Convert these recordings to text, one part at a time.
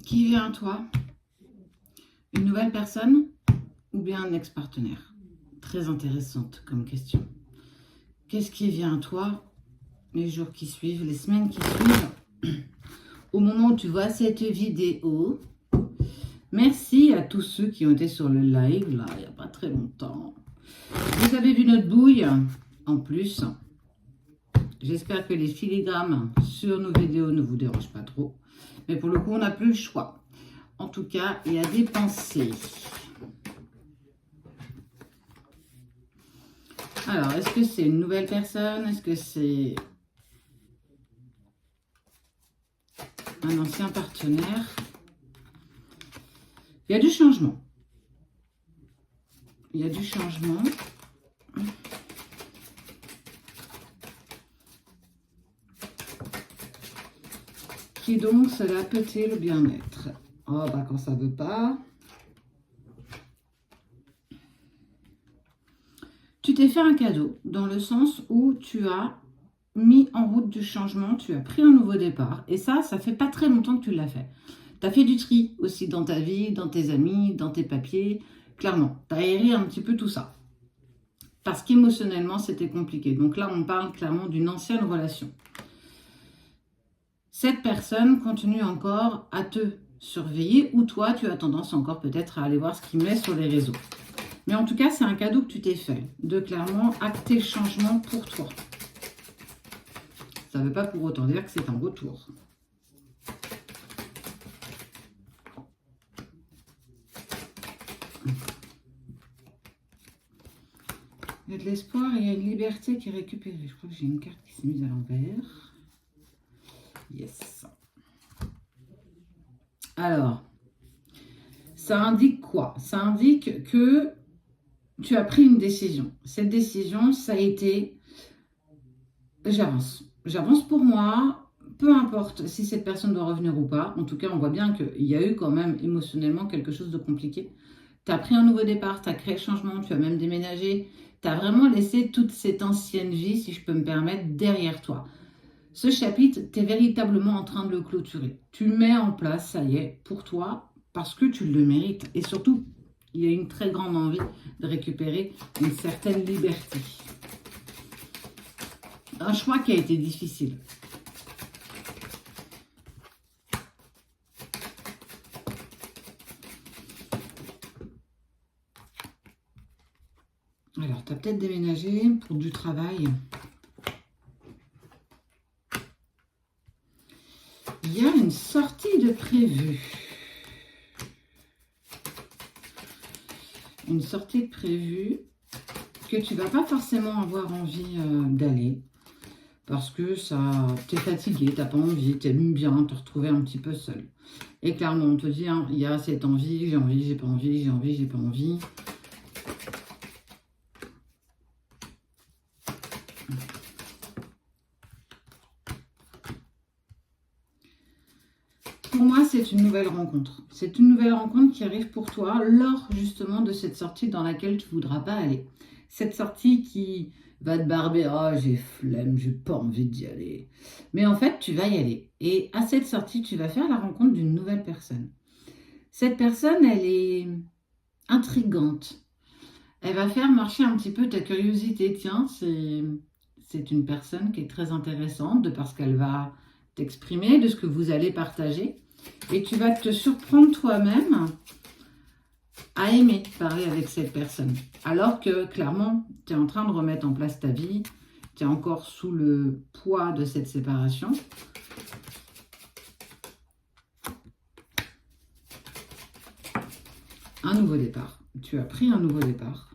Qui vient à toi? Une nouvelle personne ou bien un ex-partenaire? Très intéressante comme question. Qu'est-ce qui vient à toi les jours qui suivent, les semaines qui suivent? Au moment où tu vois cette vidéo, merci à tous ceux qui ont été sur le live, là, il n'y a pas très longtemps. Vous avez vu notre bouille en plus. J'espère que les filigrammes sur nos vidéos ne vous dérangent pas trop. Mais pour le coup, on n'a plus le choix. En tout cas, il y a des pensées. Alors, est-ce que c'est une nouvelle personne? Est-ce que c'est un ancien partenaire? Il y a du changement. Il y a du changement. Qui donc cela peut-il bien être? Oh, bah quand ça veut pas. Tu t'es fait un cadeau dans le sens où tu as mis en route du changement, tu as pris un nouveau départ. Et ça fait pas très longtemps que tu l'as fait. Tu as fait du tri aussi dans ta vie, dans tes amis, dans tes papiers. Clairement, tu as aéré un petit peu tout ça. Parce qu'émotionnellement, c'était compliqué. Donc là, on parle clairement d'une ancienne relation. Cette personne continue encore à te surveiller ou toi, tu as tendance encore peut-être à aller voir ce qu'il met sur les réseaux. Mais en tout cas, c'est un cadeau que tu t'es fait, de clairement acter le changement pour toi. Ça ne veut pas pour autant dire que c'est un retour. Il y a de l'espoir et il y a une liberté qui est récupérée. Je crois que j'ai une carte qui s'est mise à l'envers. Yes. Alors, ça indique quoi? Ça indique que tu as pris une décision. Cette décision, ça a été, j'avance. J'avance pour moi, peu importe si cette personne doit revenir ou pas. En tout cas, on voit bien qu'il y a eu quand même émotionnellement quelque chose de compliqué. Tu as pris un nouveau départ, tu as créé le changement, tu as même déménagé. Tu as vraiment laissé toute cette ancienne vie, si je peux me permettre, derrière toi. Ce chapitre, tu es véritablement en train de le clôturer. Tu le mets en place, ça y est, pour toi, parce que tu le mérites. Et surtout, il y a une très grande envie de récupérer une certaine liberté. Un choix qui a été difficile. Alors, tu as peut-être déménagé pour du travail. Il y a une sortie de prévue. Une sortie de prévue que tu vas pas forcément avoir envie d'aller. Parce que ça, t'es fatigué, t'as pas envie, t'aimes bien te retrouver un petit peu seul. Et clairement, on te dit, hein, il y a cette envie, j'ai envie, j'ai pas envie, j'ai envie, j'ai pas envie. Pour moi, c'est une nouvelle rencontre. C'est une nouvelle rencontre qui arrive pour toi lors justement de cette sortie dans laquelle tu ne voudras pas aller. Cette sortie qui va te barber, oh j'ai flemme, j'ai pas envie d'y aller. Mais en fait, tu vas y aller. Et à cette sortie, tu vas faire la rencontre d'une nouvelle personne. Cette personne, elle est intrigante. Elle va faire marcher un petit peu ta curiosité. Tiens, c'est une personne qui est très intéressante de parce qu'elle va t'exprimer, de ce que vous allez partager. Et tu vas te surprendre toi-même à aimer parler avec cette personne. Alors que, clairement, tu es en train de remettre en place ta vie. Tu es encore sous le poids de cette séparation. Un nouveau départ. Tu as pris un nouveau départ.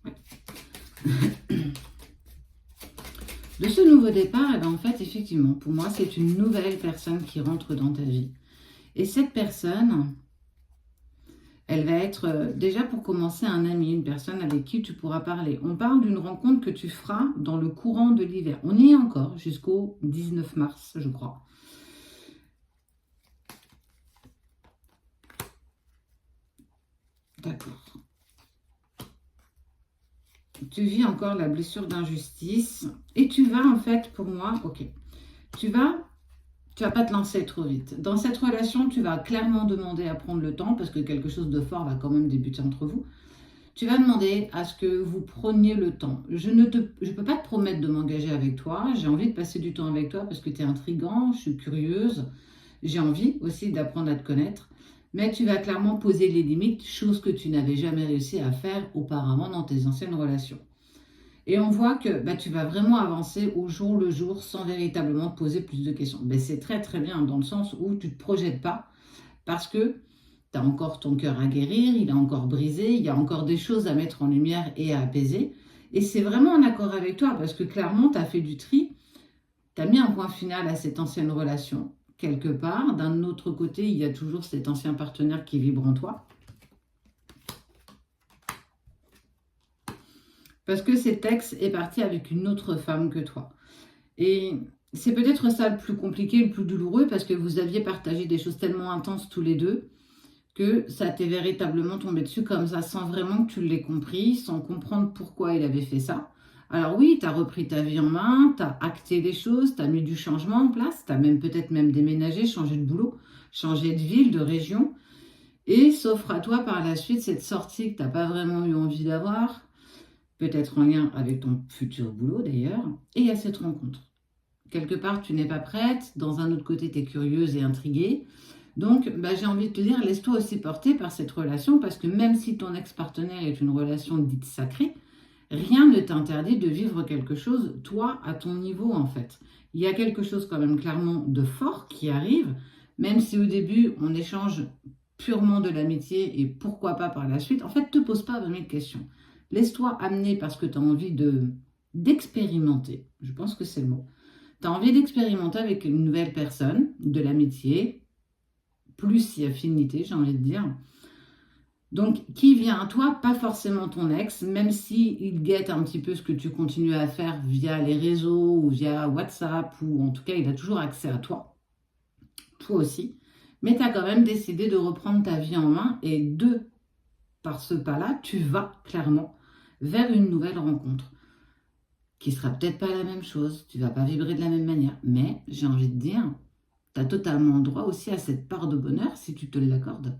Ouais. De ce nouveau départ, eh ben, en fait, effectivement, pour moi, c'est une nouvelle personne qui rentre dans ta vie. Et cette personne, elle va être, déjà pour commencer, un ami, une personne avec qui tu pourras parler. On parle d'une rencontre que tu feras dans le courant de l'hiver. On y est encore jusqu'au 19 mars, je crois. D'accord. Tu vis encore la blessure d'injustice et tu vas, en fait, pour moi, ok, tu vas Tu vas pas te lancer trop vite. Dans cette relation, tu vas clairement demander à prendre le temps parce que quelque chose de fort va quand même débuter entre vous. Tu vas demander à ce que vous preniez le temps. Je ne peux pas te promettre de m'engager avec toi. J'ai envie de passer du temps avec toi parce que tu es intriguant, je suis curieuse. J'ai envie aussi d'apprendre à te connaître. Mais tu vas clairement poser les limites, chose que tu n'avais jamais réussi à faire auparavant dans tes anciennes relations. Et on voit que tu vas vraiment avancer au jour le jour sans véritablement te poser plus de questions. C'est très très bien dans le sens où tu ne te projettes pas parce que tu as encore ton cœur à guérir, il est encore brisé, il y a encore des choses à mettre en lumière et à apaiser. Et c'est vraiment en accord avec toi parce que clairement, tu as fait du tri, tu as mis un point final à cette ancienne relation quelque part. D'un autre côté, il y a toujours cet ancien partenaire qui vibre en toi. Parce que cet ex est parti avec une autre femme que toi. Et c'est peut-être ça le plus compliqué, le plus douloureux, parce que vous aviez partagé des choses tellement intenses tous les deux, que ça t'est véritablement tombé dessus comme ça, sans vraiment que tu l'aies compris, sans comprendre pourquoi il avait fait ça. Alors oui, tu as repris ta vie en main, tu as acté les choses, tu as mis du changement en place, tu as même peut-être même déménagé, changé de boulot, changé de ville, de région. Et s'offre à toi par la suite cette sortie que tu n'as pas vraiment eu envie d'avoir, peut-être en lien avec ton futur boulot d'ailleurs, et à cette rencontre. Quelque part, tu n'es pas prête, dans un autre côté, tu es curieuse et intriguée. Donc, j'ai envie de te dire, laisse-toi aussi porter par cette relation, parce que même si ton ex-partenaire est une relation dite sacrée, rien ne t'interdit de vivre quelque chose, toi, à ton niveau, en fait. Il y a quelque chose quand même clairement de fort qui arrive, même si au début, on échange purement de l'amitié et pourquoi pas par la suite. En fait, ne te pose pas 20 000 questions. Laisse-toi amener parce que tu as envie d'expérimenter. Je pense que c'est le mot. Tu as envie d'expérimenter avec une nouvelle personne, de l'amitié, plus si affinité, j'ai envie de dire. Donc, qui vient à toi, pas forcément ton ex, même s'il guette un petit peu ce que tu continues à faire via les réseaux ou via WhatsApp, ou en tout cas, il a toujours accès à toi, toi aussi. Mais tu as quand même décidé de reprendre ta vie en main et par ce pas-là, tu vas clairement vers une nouvelle rencontre qui sera peut-être pas la même chose, tu vas pas vibrer de la même manière, mais j'ai envie de dire, tu as totalement droit aussi à cette part de bonheur si tu te l'accordes.